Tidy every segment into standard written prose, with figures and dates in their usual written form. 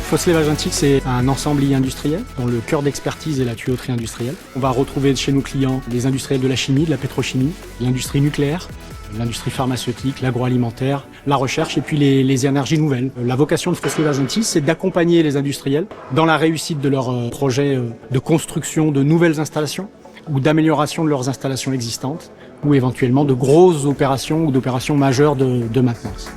Foslev-Agentis, c'est un ensemblier industriel dont le cœur d'expertise est la tuyauterie industrielle. On va retrouver chez nos clients des industriels de la chimie, de la pétrochimie, l'industrie nucléaire, l'industrie pharmaceutique, l'agroalimentaire, la recherche et puis les énergies nouvelles. La vocation de Foslev-Agentis, c'est d'accompagner les industriels dans la réussite de leurs projets de construction de nouvelles installations ou d'amélioration de leurs installations existantes ou éventuellement de grosses opérations ou d'opérations majeures de maintenance.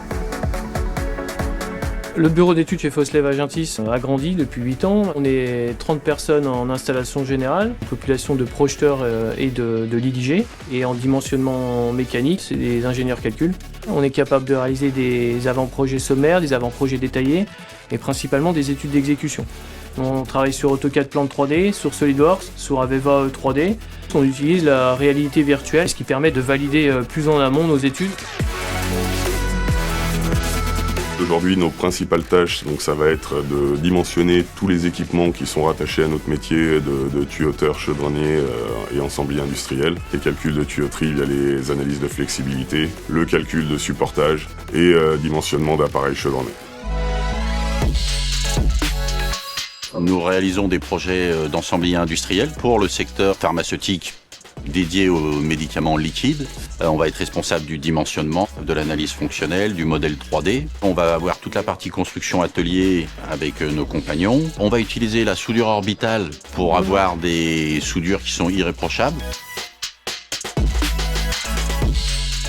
Le bureau d'études chez Foslev-Agentis a grandi depuis 8 ans. On est 30 personnes en installation générale, une population de projeteurs et de lead IG. Et en dimensionnement mécanique, c'est des ingénieurs calcul. On est capable de réaliser des avant-projets sommaires, des avant-projets détaillés et principalement des études d'exécution. On travaille sur AutoCAD Plan 3D, sur SolidWorks, sur Aveva 3D. On utilise la réalité virtuelle, ce qui permet de valider plus en amont nos études. Aujourd'hui, nos principales tâches, donc ça va être de dimensionner tous les équipements qui sont rattachés à notre métier de tuyauteur, chaudronnier et ensemblier industriel. Les calculs de tuyauterie via les analyses de flexibilité, le calcul de supportage et dimensionnement d'appareils chaudronnés. Nous réalisons des projets d'ensemblier industriel pour le secteur pharmaceutique dédié aux médicaments liquides. On va être responsable du dimensionnement, de l'analyse fonctionnelle, du modèle 3D. On va avoir toute la partie construction atelier avec nos compagnons. On va utiliser la soudure orbitale pour avoir des soudures qui sont irréprochables.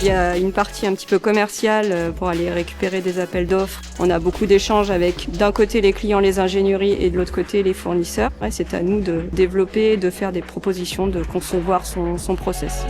Il y a une partie un petit peu commerciale pour aller récupérer des appels d'offres. On a beaucoup d'échanges avec d'un côté les clients, les ingénieries et de l'autre côté les fournisseurs. C'est à nous de développer, de faire des propositions, de concevoir son process.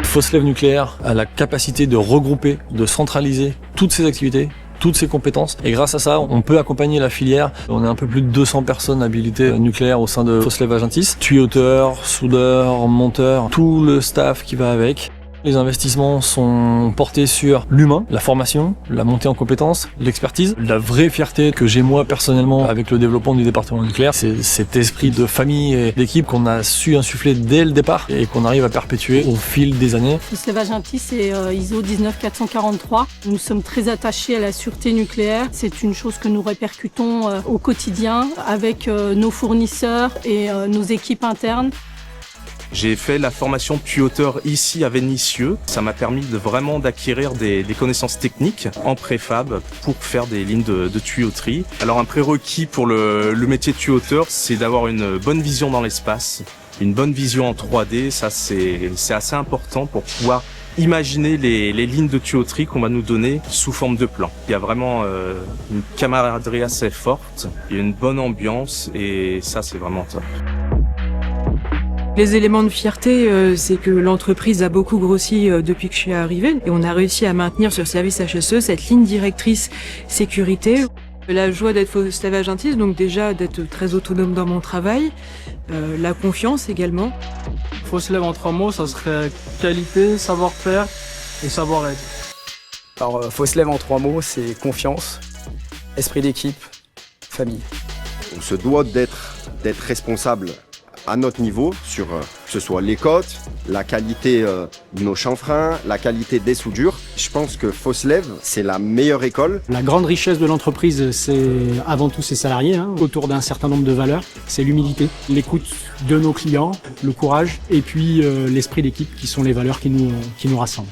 Foslev Nucléaire a la capacité de regrouper, de centraliser toutes ses activités, toutes ses compétences. Et grâce à ça, on peut accompagner la filière. On est un peu plus de 200 personnes habilitées nucléaires au sein de Foslev-Agentis. Tuyauteurs, soudeurs, monteurs, tout le staff qui va avec. Les investissements sont portés sur l'humain, la formation, la montée en compétences, l'expertise. La vraie fierté que j'ai moi personnellement avec le développement du département nucléaire, c'est cet esprit de famille et d'équipe qu'on a su insuffler dès le départ et qu'on arrive à perpétuer au fil des années. Foslev-Agentis, c'est ISO 19443. Nous sommes très attachés à la sûreté nucléaire. C'est une chose que nous répercutons au quotidien avec nos fournisseurs et nos équipes internes. J'ai fait la formation tuyauteur ici à Vénissieux. Ça m'a permis vraiment d'acquérir des connaissances techniques en préfab pour faire des lignes de tuyauterie. Alors un prérequis pour le métier de tuyauteur, c'est d'avoir une bonne vision dans l'espace, une bonne vision en 3D. Ça, c'est assez important pour pouvoir imaginer les lignes de tuyauterie qu'on va nous donner sous forme de plan. Il y a vraiment une camaraderie assez forte, il y a une bonne ambiance et ça, c'est vraiment top. Les éléments de fierté, c'est que l'entreprise a beaucoup grossi depuis que je suis arrivée et on a réussi à maintenir sur service HSE cette ligne directrice sécurité. La joie d'être Foslev-Agentis, donc déjà d'être très autonome dans mon travail, la confiance également. Foslev en 3 mots, ça serait qualité, savoir-faire et savoir-être. Alors Foslev en 3 mots, c'est confiance, esprit d'équipe, famille. On se doit d'être responsable à notre niveau sur que ce soit les cotes, la qualité de nos chanfreins, la qualité des soudures. Je pense que Foslev, c'est la meilleure école. La grande richesse de l'entreprise, c'est avant tout ses salariés, autour d'un certain nombre de valeurs. C'est l'humilité, l'écoute de nos clients, le courage et puis l'esprit d'équipe qui sont les valeurs qui nous rassemblent.